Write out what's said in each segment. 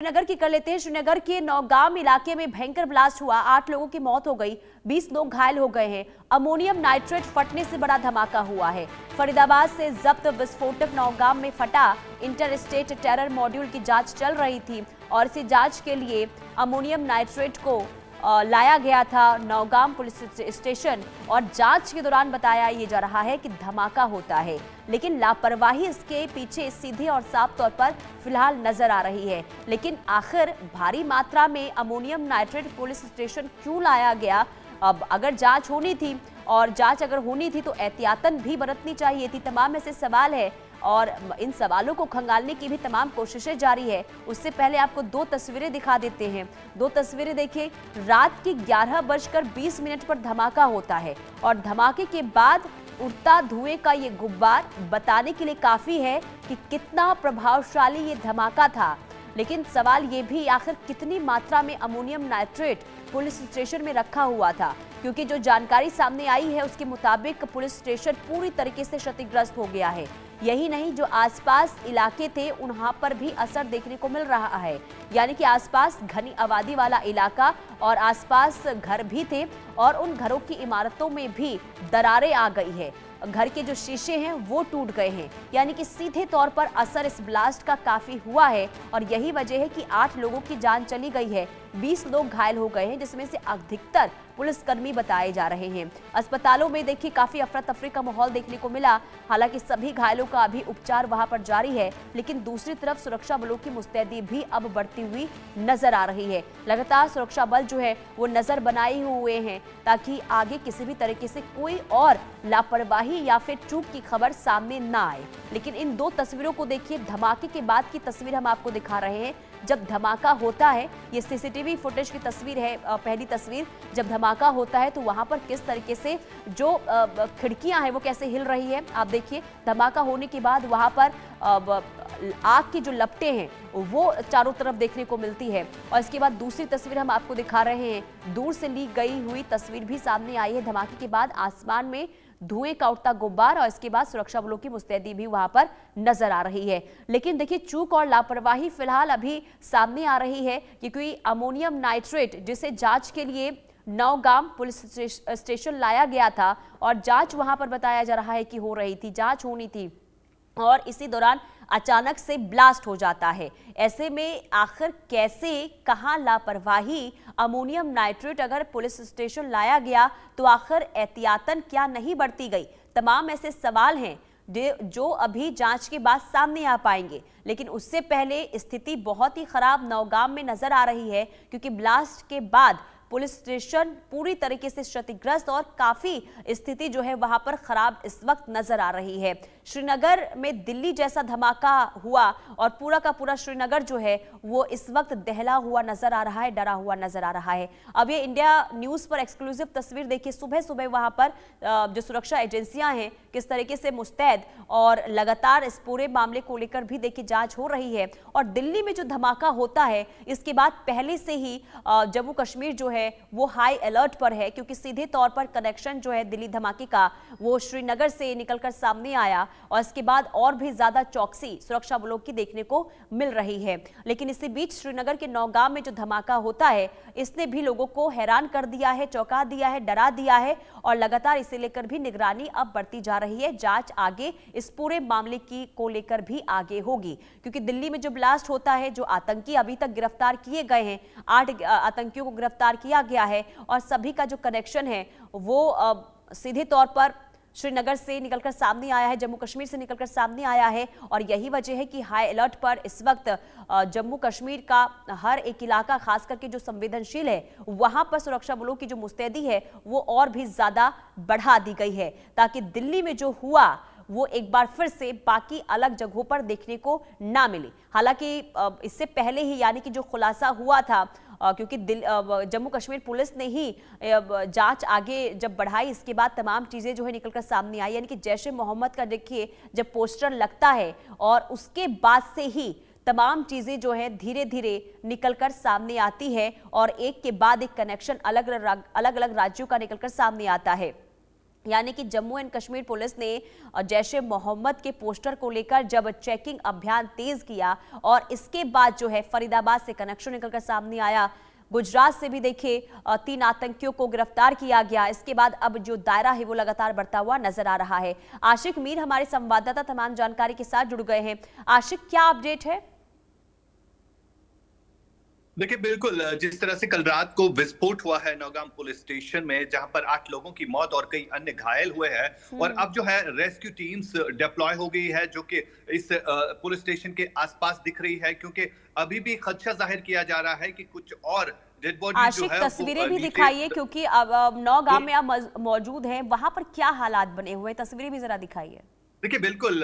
श्रीनगर की कर लेते हैं। श्रीनगर के नौगाम इलाके में भयंकर ब्लास्ट हुआ, 8 लोगों की मौत हो गई, 20 लोग घायल हो गए हैं। अमोनियम नाइट्रेट फटने से बड़ा धमाका हुआ है। फरीदाबाद से जब्त विस्फोटक नौगाम में फटा। इंटर स्टेट टेरर मॉड्यूल की जांच चल रही थी और इसी जांच के लिए अमोनियम नाइट्रेट को लाया गया था नौगाम पुलिस स्टेशन और जांच के दौरान बताया ये जा रहा है कि धमाका होता है, लेकिन लापरवाही इसके पीछे सीधे और साफ तौर पर फिलहाल नजर आ रही है। लेकिन आखिर भारी मात्रा में अमोनियम नाइट्रेट पुलिस स्टेशन क्यों लाया गया? अब अगर जांच होनी थी और जांच अगर होनी थी तो एहतियातन भी बरतनी चाहिए थी। तमाम ऐसे सवाल है और इन सवालों को खंगालने की भी तमाम कोशिशें जारी है। उससे पहले आपको 2 तस्वीरें दिखा देते हैं। 2 तस्वीरें देखिए। रात की 11:20 पर धमाका होता है और धमाके के बाद उड़ता धुएं का ये गुब्बार बताने के लिए काफी है कि कितना प्रभावशाली ये धमाका था। लेकिन सवाल ये भी आखिर कितनी मात्रा में अमोनियम नाइट्रेट पुलिस स्टेशन में रखा हुआ था, क्योंकि जो जानकारी सामने आई है उसके मुताबिक पुलिस स्टेशन पूरी तरीके से क्षतिग्रस्त हो गया है। यही नहीं, जो आसपास इलाके थे उन्हां पर भी असर देखने को मिल रहा है, यानी कि आसपास घनी आबादी वाला इलाका और आसपास घर भी थे और उन घरों की इमारतों में भी दरारें आ गई है। घर के जो शीशे हैं वो टूट गए हैं, यानी कि सीधे तौर पर असर इस ब्लास्ट का काफी हुआ है और यही वजह है कि 8 लोगों की जान चली गई है, 20 लोग घायल हो गए हैं, जिसमें से अधिकतर पुलिसकर्मी बताए जा रहे हैं। अस्पतालों में देखिए काफी अफरा तफरी का माहौल देखने को मिला। हालांकि सभी घायलों का अभी उपचार वहां पर जारी है, लेकिन दूसरी तरफ सुरक्षा बलों की मुस्तैदी भी अब बढ़ती हुई नजर आ रही है। लगातार सुरक्षा बल जो है वो नजर बनाए हुए हैं ताकि आगे किसी भी तरीके से कोई और लापरवाही या फिर चूक की खबर सामने ना आए। लेकिन इन 2 तस्वीरों को देखिए। धमाके के बाद की तस्वीर हम आपको दिखा रहे हैं। जब धमाका होता है, ये सीसीटीवी फुटेज की तस्वीर है, पहली तस्वीर। जब धमाका होता है तो वहां पर किस तरीके से जो खिड़कियां हैं वो कैसे हिल रही है, आप देखिए। धमाका होने के बाद वहां पर आग की जो लपटें हैं वो चारों तरफ देखने को मिलती है। और इसके बाद दूसरी तस्वीर हम आपको दिखा रहे हैं। दूर से ली गई हुई तस्वीर भी सामने आई है। धमाके के बाद आसमान में धुएं का उठता गुब्बार और इसके बाद सुरक्षा बलों की मुस्तैदी भी वहां पर नजर आ रही है। लेकिन देखिए, चूक और लापरवाही फिलहाल अभी सामने आ रही है, क्योंकि अमोनियम नाइट्रेट जिसे जांच के लिए नौगाम पुलिस स्टेशन लाया गया था और जांच वहां पर बताया जा रहा है कि हो रही थी, जांच होनी थी और इसी दौरान अचानक से ब्लास्ट हो जाता है। ऐसे में आखिर कैसे, कहां लापरवाही? अमोनियम नाइट्रेट अगर पुलिस स्टेशन लाया गया तो आखिर एहतियातन क्या नहीं बरती गई? तमाम ऐसे सवाल हैं जो अभी जांच के बाद सामने आ पाएंगे। लेकिन उससे पहले स्थिति बहुत ही खराब नौगाम में नजर आ रही है, क्योंकि ब्लास्ट के बाद पुलिस स्टेशन पूरी तरीके से क्षतिग्रस्त और काफी स्थिति जो है वहां पर खराब इस वक्त नजर आ रही है। श्रीनगर में दिल्ली जैसा धमाका हुआ और पूरा का पूरा श्रीनगर जो है वो इस वक्त दहला हुआ नजर आ रहा है, डरा हुआ नजर आ रहा है। अब ये इंडिया न्यूज पर एक्सक्लूसिव तस्वीर देखिए। सुबह सुबह वहां पर जो सुरक्षा एजेंसियां हैं किस तरीके से मुस्तैद और लगातार इस पूरे मामले को लेकर भी देखिए जांच हो रही है। और दिल्ली में जो धमाका होता है इसके बाद पहले से ही जम्मू कश्मीर जो है वो हाई अलर्ट पर है, क्योंकि सीधे तौर पर कनेक्शन जो है दिल्ली धमाके का वो श्रीनगर से निकलकर सामने आया और इसके बाद और भी ज्यादा चौकसी सुरक्षा बलों की देखने को मिल रही है। लेकिन इसी बीच श्रीनगर के नौगाम में जो धमाका होता है इसने भी लोगों को हैरान कर दिया है, चौंका दिया है, डरा दिया है और लगातार इसे लेकर भी निगरानी अब बढ़ती जा रही है। जांच आगे इस पूरे मामले की को लेकर भी आगे होगी, क्योंकि दिल्ली में जो ब्लास्ट होता है, जो आतंकी अभी तक गिरफ्तार किए गए हैं, 8 आतंकियों को गिरफ्तार किया गया है और सभी का जो कनेक्शन है वो सीधे तौर पर श्रीनगर से निकलकर सामने आया है, जम्मू कश्मीर से निकलकर सामने आया है। और यही वजह है कि हाई अलर्ट पर इस वक्त जम्मू कश्मीर का हर एक इलाका, खास करके जो संवेदनशील है, वहां पर सुरक्षा बलों की जो मुस्तैदी है वो और भी ज्यादा बढ़ा दी गई है, ताकि दिल्ली में जो हुआ वो एक बार फिर से बाकी अलग जगहों पर देखने को ना मिले। हालांकि इससे पहले ही, यानी कि जो खुलासा हुआ था, क्योंकि जम्मू कश्मीर पुलिस ने ही जांच आगे जब बढ़ाई, इसके बाद तमाम चीजें जो है निकलकर सामने आई। यानी कि जैश ए मोहम्मद का देखिए जब पोस्टर लगता है और उसके बाद से ही तमाम चीजें जो है धीरे धीरे निकलकर सामने आती है और एक के बाद एक कनेक्शन अलग अलग राज्यों का निकलकर सामने आता है। यानी कि जम्मू एंड कश्मीर पुलिस ने जैश ए मोहम्मद के पोस्टर को लेकर जब चेकिंग अभियान तेज किया और इसके बाद जो है फरीदाबाद से कनेक्शन निकलकर सामने आया। गुजरात से भी देखिए 3 आतंकियों को गिरफ्तार किया गया। इसके बाद अब जो दायरा है वो लगातार बढ़ता हुआ नजर आ रहा है। आशिक मीर हमारे संवाददाता तमाम जानकारी के साथ जुड़ गए हैं। आशिक, क्या अपडेट है? देखिए, बिल्कुल जिस तरह से कल रात को विस्फोट हुआ है नौगाम पुलिस स्टेशन में, जहां पर 8 लोगों की मौत और कई अन्य घायल हुए हैं और अब जो है रेस्क्यू टीम्स डिप्लॉय हो गई है जो कि इस पुलिस स्टेशन के आसपास दिख रही है, क्योंकि अभी भी खदशा जाहिर किया जा रहा है कि कुछ और डेड बॉडी जो है तस्वीरें भी दिखाइए, क्योंकि अब नौगाम में आप मौजूद हैं, वहां पर क्या हालात बने हुए हैं, तस्वीरें भी जरा दिखाइए। देखिए, बिल्कुल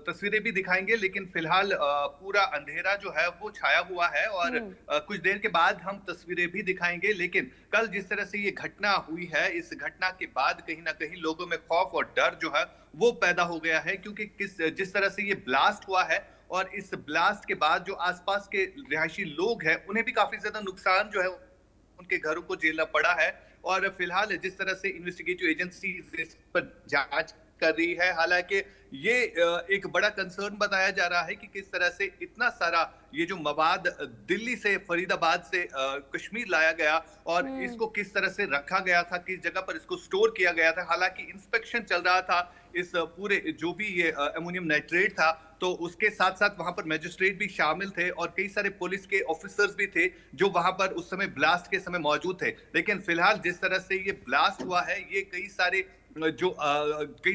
तस्वीरें भी दिखाएंगे, लेकिन फिलहाल पूरा अंधेरा जो है वो छाया हुआ है और कुछ देर के बाद हम तस्वीरें भी दिखाएंगे। लेकिन कल जिस तरह से ये घटना हुई है, इस घटना के बाद कहीं ना कहीं लोगों में खौफ और डर जो है वो पैदा हो गया है, क्योंकि जिस तरह से ये ब्लास्ट हुआ है और इस ब्लास्ट के बाद जो आसपास के रिहायशी लोग हैं उन्हें भी काफी ज्यादा नुकसान जो है उनके घरों को झेलना पड़ा है। और फिलहाल जिस तरह से इन्वेस्टिगेटिव एजेंसी इस पर जांच कर रही है, हालांकि ये एक बड़ा कंसर्न बताया जा रहा है कि किस तरह से इतना सारा ये जो मवाद दिल्ली से, फरीदाबाद से कश्मीर लाया गया और इसको किस तरह से रखा गया था, किस जगह पर इसको स्टोर किया गया था। हालांकि इंस्पेक्शन चल रहा था इस पूरे जो भी ये अमोनियम नाइट्रेट था, तो उसके साथ साथ वहां पर मजिस्ट्रेट भी शामिल थे और कई सारे पुलिस के ऑफिसर्स भी थे जो वहां पर उस समय ब्लास्ट के समय मौजूद थे। लेकिन फिलहाल जिस तरह से ये ब्लास्ट हुआ है, ये कई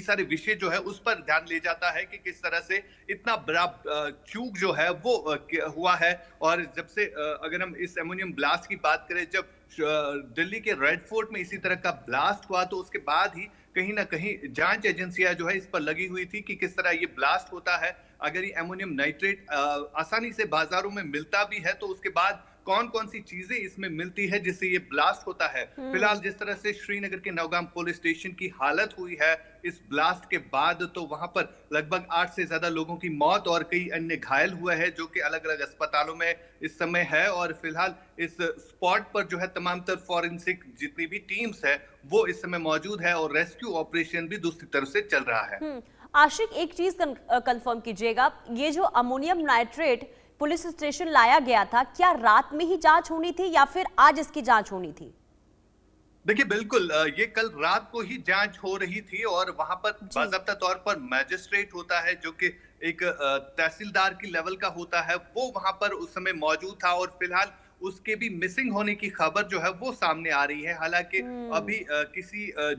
सारे विषय जो है उस पर ध्यान ले जाता है कि किस तरह से इतना बड़ा चूक जो है वो हुआ है। और जब से अगर हम इस एमोनियम ब्लास्ट की बात करें, जब दिल्ली के रेड फोर्ट में इसी तरह का ब्लास्ट हुआ तो उसके बाद ही कहीं ना कहीं जांच एजेंसियां जो है इस पर लगी हुई थी कि किस तरह ये ब्लास्ट होता है। अगर ये एमोनियम नाइट्रेट आसानी से बाजारों में मिलता भी है तो उसके बाद कौन कौन सी चीजें इसमें मिलती है जिससे ये ब्लास्ट होता है। फिलहाल जिस तरह से श्रीनगर के नौगाम पुलिस स्टेशन की हालत हुई है इस ब्लास्ट के बाद, तो वहां पर लगभग 8 से ज्यादा लोगों की मौत और कई अन्य घायल हुए हैं जो कि अलग अलग अस्पतालों में इस समय है। और फिलहाल इस स्पॉट पर जो है तमाम तर फॉरेंसिक जितनी भी टीम्स है वो इस समय मौजूद है और रेस्क्यू ऑपरेशन भी दूसरी तरफ से चल रहा है। आशिक, एक चीज कंफर्म कीजिएगा, ये जो अमोनियम नाइट्रेट पुलिस स्टेशन लाया गया था, क्या रात में ही जांच होनी थी या फिर आज इसकी जांच होनी थी? देखिए, बिल्कुल ये कल रात को ही जांच हो रही थी और वहां पर बाकायदा तौर पर मैजिस्ट्रेट होता है जो कि एक तहसीलदार की लेवल का होता है, वो वहां पर उस समय मौजूद था और फिलहाल उसके भी मिसिंग होने की खबर जो है वो सामने आ रही है। हालांकि अभी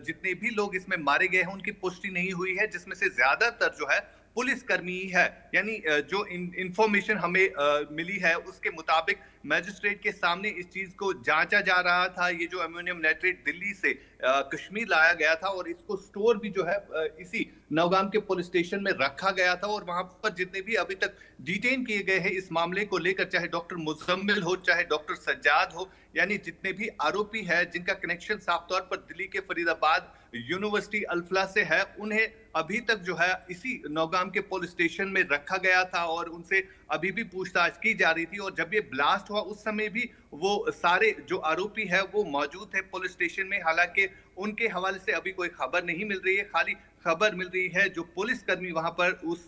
जितने भी लोग इसमें मारे गए हैं उनकी पुष्टि नहीं हुई है, जिसमें से ज्यादातर जो है पुलिसकर्मी ही है। यानी जो इंफॉर्मेशन हमें मिली है उसके मुताबिक मैजिस्ट्रेट के सामने इस चीज को जांचा जा रहा था। ये जो अमोनियम नाइट्रेट दिल्ली से कश्मीर लाया गया था और इसको स्टोर भी जो है इसी नौगाम के पुलिस स्टेशन में रखा गया था और वहां पर जितने भी अभी तक डिटेन किए गए हैं इस मामले को लेकर, चाहे डॉक्टर मुजम्मिल हो चाहे डॉक्टर सज्जाद हो, यानी जितने भी आरोपी है जिनका कनेक्शन साफ तौर पर दिल्ली के फरीदाबाद यूनिवर्सिटी अल्फला से है, उन्हें अभी तक जो है इसी नौगाम के पुलिस स्टेशन में रखा गया था और उनसे अभी भी पूछताछ की जा रही थी। और जब ये ब्लास्ट हुआ उस समय भी वो सारे जो आरोपी है वो मौजूद थे पुलिस स्टेशन में। हालांकि उनके हवाले से अभी कोई खबर नहीं मिल रही है, खाली खबर मिल रही है जो पुलिसकर्मी वहां पर उस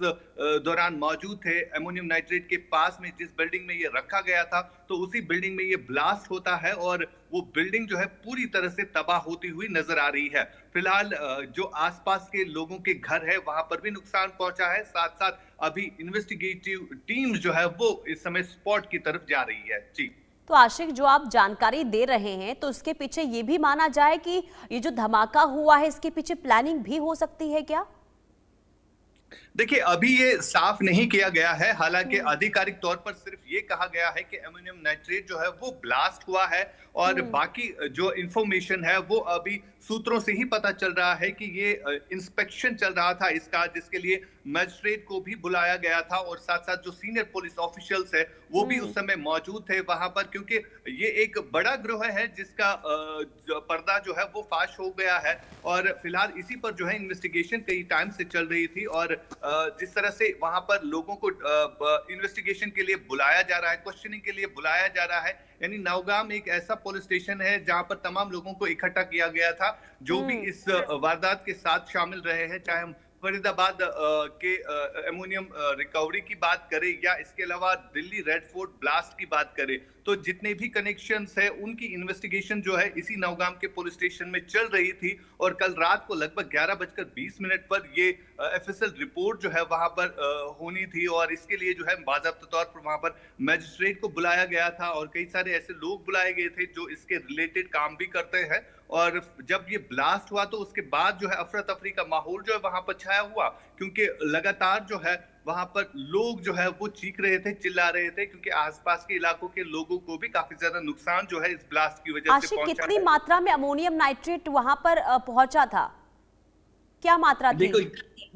दौरान मौजूद थे अमोनियम नाइट्रेट के पास में जिस बिल्डिंग में ये रखा गया था, तो उसी बिल्डिंग में ये ब्लास्ट होता है और वो बिल्डिंग जो है पूरी तरह से तबाह होती हुई नजर आ रही है। फिलहाल जो आसपास के लोगों के घर है वहां पर भी नुकसान पहुंचा है, साथ साथ अभी इन्वेस्टिगेटिव टीम जो है वो इस समय स्पॉट की तरफ जा रही है। जी तो आशिक, जो आप जानकारी दे रहे हैं तो इसके पीछे ये भी माना जाए कि ये जो धमाका हुआ है इसके पीछे प्लानिंग भी हो सकती है क्या? देखिए, अभी ये साफ नहीं किया गया है। हालांकि आधिकारिक तौर पर सिर्फ ये कहा गया है कि अमोनियम नाइट्रेट जो है वो ब्लास्ट हुआ है और बाकी जो इंफॉर्मेशन है वो अभी सूत्रों से ही पता चल रहा है कि ये इंस्पेक्शन चल रहा था इसका, जिसके लिए मजिस्ट्रेट को भी बुलाया गया था और साथ साथ जो सीनियर पुलिस ऑफिशियल्स है वो भी उस समय मौजूद थे वहां पर, क्योंकि ये एक बड़ा गिरोह है जिसका पर्दा जो है वो फाश हो गया है और फिलहाल इसी पर जो है इन्वेस्टिगेशन कई टाइम से चल रही थी। और जिस तरह से वहां पर लोगों को इन्वेस्टिगेशन के लिए बुलाया जा रहा है, क्वेश्चनिंग के लिए बुलाया जा रहा है, यानी नौगाम एक ऐसा पुलिस स्टेशन है जहां पर तमाम लोगों को इकट्ठा किया गया था था। जो भी इस वारदात के साथ शामिल रहे हैं, चाहे हम फरीदाबाद के एमोनियम रिकवरी की बात करें या इसके अलावा दिल्ली रेड फोर्ट ब्लास्ट की बात करें, तो जितने भी कनेक्शंस है उनकी इन्वेस्टिगेशन जो है इसी नौगाम के पुलिस स्टेशन में चल रही थी। और कल रात को लगभग 11:20 पर ये एफएसएल रिपोर्ट जो है वहां पर होनी थी, और इसके लिए जो है बाकायदा तौर पर वहां पर मैजिस्ट्रेट को बुलाया गया था और कई सारे ऐसे लोग बुलाए गए थे जो इसके रिलेटेड काम भी करते हैं। और जब ये ब्लास्ट हुआ तो उसके बाद जो है अफरा तफरी का माहौल जो है वहां पर छाया हुआ, क्योंकि लगातार जो है वहां पर लोग जो है वो चीख रहे थे, चिल्ला रहे थे, क्योंकि आसपास के इलाकों के लोगों को भी काफी ज्यादा नुकसान जो है इस ब्लास्ट की वजह से पहुंचा। कितनी मात्रा में अमोनियम नाइट्रेट वहां पर पहुंचा था, क्या मात्रा थी?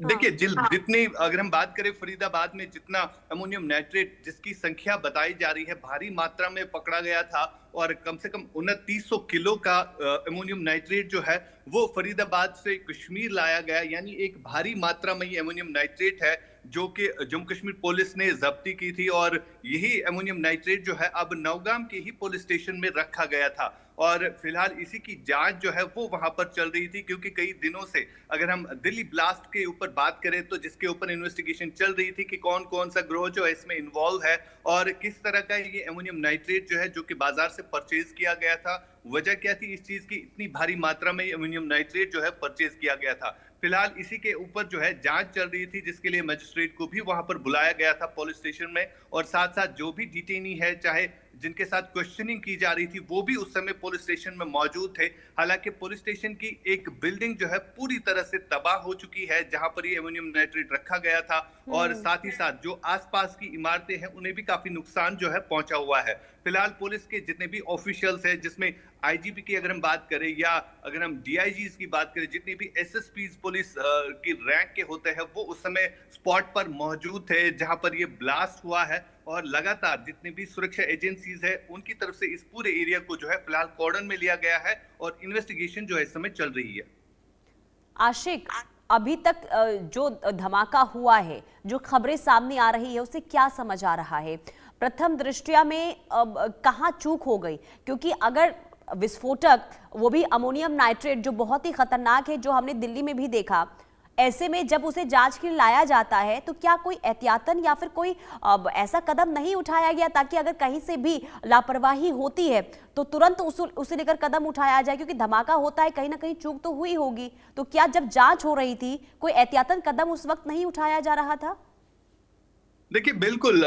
देखिए जितनी अगर हम बात करें फरीदाबाद में जितना अमोनियम नाइट्रेट जिसकी संख्या बताई जा रही है भारी मात्रा में पकड़ा गया था, और कम से कम 2900 किलो का अमोनियम नाइट्रेट जो है वो फरीदाबाद से कश्मीर लाया गया, यानी एक भारी मात्रा में ये अमोनियम नाइट्रेट है जो कि जम्मू कश्मीर पुलिस ने जब्ती की थी। और यही अमोनियम नाइट्रेट जो है अब नौगाम के ही पुलिस स्टेशन में रखा गया था, और फिलहाल इसी की जांच जो है वो वहां पर चल रही थी, क्योंकि कई दिनों से अगर हम दिल्ली ब्लास्ट के ऊपर बात करें तो जिसके ऊपर इन्वेस्टिगेशन चल रही थी कि कौन कौन सा ग्रोह जो है इसमें इन्वॉल्व है और किस तरह का ये अमोनियम नाइट्रेट जो है जो कि बाजार से परचेज किया गया था, वजह क्या थी इस चीज की इतनी भारी मात्रा में अमोनियम नाइट्रेट जो है परचेज किया गया था। फिलहाल इसी के ऊपर जो है जांच चल रही थी, जिसके लिए मजिस्ट्रेट को भी वहां पर बुलाया गया था पुलिस स्टेशन में, और साथ साथ जो भी डिटेनी है चाहे जिनके साथ क्वेश्चनिंग की जा रही थी वो भी उस समय पुलिस स्टेशन में मौजूद थे। हालांकि पुलिस स्टेशन की एक बिल्डिंग जो है पूरी तरह से तबाह हो चुकी है जहां पर ये अमोनियम नाइट्रेट रखा गया था, और साथ ही साथ जो आसपास की इमारतें हैं उन्हें भी काफी नुकसान जो है पहुंचा हुआ है। फिलहाल पुलिस के जितने भी ऑफिशियल्स हैं, जिसमें आईजीपी की अगर हम बात करें या अगर हम डीआईजीज की बात करें, जितने भी एसएसपीज पुलिस की रैंक के होते हैं वो उस समय स्पॉट पर मौजूद थे जहां पर ये ब्लास्ट हुआ है, और लगातार जितनी भी सुरक्षा एजेंसीज है उनकी तरफ से इस पूरे एरिया को जो है फिलहाल कॉर्डन में लिया गया है और इन्वेस्टिगेशन जो है इस समय चल रही है। आशिक, अभी तक जो धमाका हुआ है, जो खबरें सामने आ रही है, उसे क्या समझ आ रहा है? प्रथम दृष्टया में कहाँ चूक हो गई? क्योंकि अगर विस्फोटक, वो भी अमोनियम नाइट्रेट जो बहुत ही खतरनाक है, जो हमने दिल्ली में भी देखा, ऐसे में जब उसे जांच के लिए लाया जाता है तो क्या कोई एहतियातन या फिर कोई ऐसा कदम नहीं उठाया गया ताकि अगर कहीं से भी लापरवाही होती है तो तुरंत उसे लेकर कदम उठाया जाए? क्योंकि धमाका होता है, कहीं ना कहीं चूक तो हुई होगी, तो क्या जब जांच हो रही थी कोई एहतियातन कदम उस वक्त नहीं उठाया जा रहा था? देखिए बिल्कुल,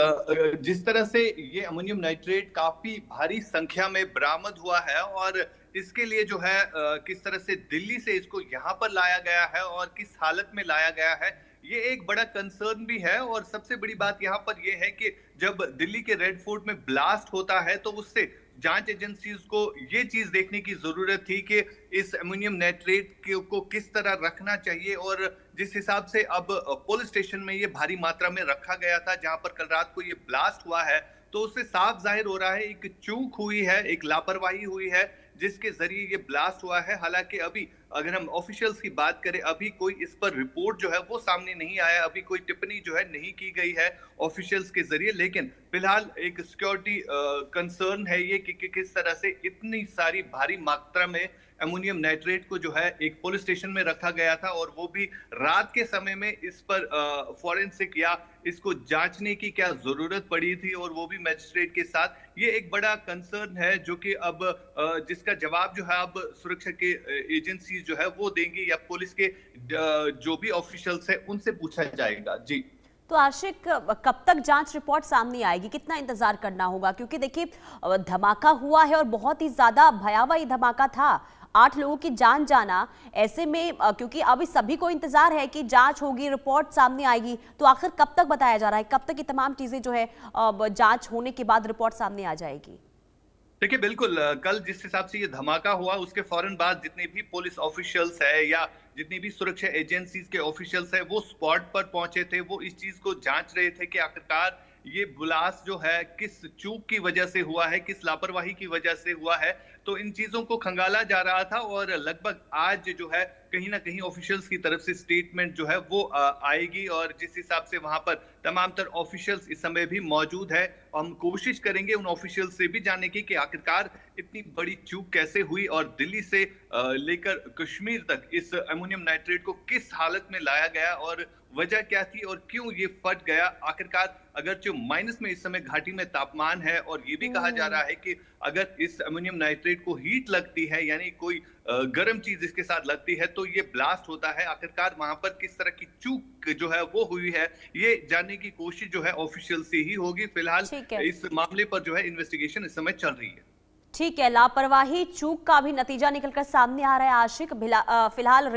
जिस तरह से ये अमोनियम नाइट्रेट काफी भारी संख्या में बरामद हुआ है और इसके लिए जो है किस तरह से दिल्ली से इसको यहाँ पर लाया गया है और किस हालत में लाया गया है, ये एक बड़ा कंसर्न भी है। और सबसे बड़ी बात यहाँ पर ये है कि जब दिल्ली के रेड फोर्ट में ब्लास्ट होता है तो उससे जांच एजेंसीज को ये चीज देखने की जरूरत थी कि इस अमोनियम नाइट्रेट को किस तरह रखना चाहिए, और जिस हिसाब से अब पुलिस स्टेशन में ये भारी मात्रा में रखा गया था जहां पर कल रात को ये ब्लास्ट हुआ है, तो उससे साफ जाहिर हो रहा है एक चूक हुई है, एक लापरवाही हुई है जिसके जरिए ये ब्लास्ट हुआ है। हालांकि अभी अगर हम ऑफिशियल्स की बात करें, अभी कोई इस पर रिपोर्ट जो है वो सामने नहीं आया, अभी कोई टिप्पणी जो है नहीं की गई है ऑफिशियल्स के जरिए, लेकिन फिलहाल एक सिक्योरिटी कंसर्न है ये कि किस तरह से इतनी सारी भारी मात्रा में अमोनियम नाइट्रेट को जो है एक पुलिस स्टेशन में रखा गया था, और वो भी रात के समय में इस पर फॉरेंसिक या इसको जांचने की क्या जरूरत पड़ी थी, और वो भी मैजिस्ट्रेट के साथ। ये एक बड़ा कंसर्न है जो कि अब जिसका जवाब जो है अब सुरक्षा के एजेंसी जो है वो देंगी या पुलिस के जो भी ऑफिशियल्स है उनसे पूछा जाएगा। जी, तो आशिक, कब तक जांच रिपोर्ट सामने आएगी? कितना इंतजार करना होगा? क्योंकि देखिए धमाका हुआ है और बहुत ही ज्यादा भयावह धमाका था, 8 लोगों की जान जाना। ऐसे में क्योंकि अभी सभी को इंतजार है कि जांच होगी, रिपोर्ट सामने आएगी, तो आखिर कब तक बताया जा रहा है, कब तक ये तमाम चीजें जो है जांच होने के बाद रिपोर्ट सामने आ जाएगी? देखिए बिल्कुल, कल जिस हिसाब से ये धमाका हुआ उसके फौरन बाद जितने भी पुलिस ऑफिशियल्स है या जितनी भी सुरक्षा एजेंसीज के ऑफिशियल्स है वो स्पॉट पर पहुंचे थे, वो इस चीज को जांच रहे थे कि आखिरकार ये ब्लास्ट जो है किस चूक की वजह से हुआ है, किस लापरवाही की वजह से हुआ है। तो इन चीजों को खंगाला जा रहा था, और लगभग आज जो है कहीं ना कहीं ऑफिशियल्स की तरफ से स्टेटमेंट जो है वो आएगी, और जिस हिसाब से वहां पर तमाम तर ऑफिशियल्स इस समय भी मौजूद है, हम कोशिश करेंगे उन ऑफिशियल्स से भी जानने की कि आखिरकार इतनी बड़ी चूक कैसे हुई और दिल्ली से लेकर कश्मीर तक इस अमोनियम नाइट्रेट को किस हालत में लाया गया और वजह क्या थी और क्यों ये फट गया। आखिरकार अगर जो माइनस में इस समय घाटी में तापमान है और ये भी कहा जा रहा है कि अगर इस अमोनियम नाइट्रेट को हीट लगती है, यानी कोई गर्म चीज इसके साथ लगती है, तो ये ब्लास्ट होता है। आखिरकार वहां पर किस तरह की चूक जो है वो हुई है, ये जानने की कोशिश जो है ऑफिशियल से ही होगी। फिलहाल ठीक है। इस मामले पर जो है इन्वेस्टिगेशन इस समय चल रही है। ठीक है, लापरवाही चूक का भी नतीजा निकलकर सामने आ रहा है आशिक। फिलहाल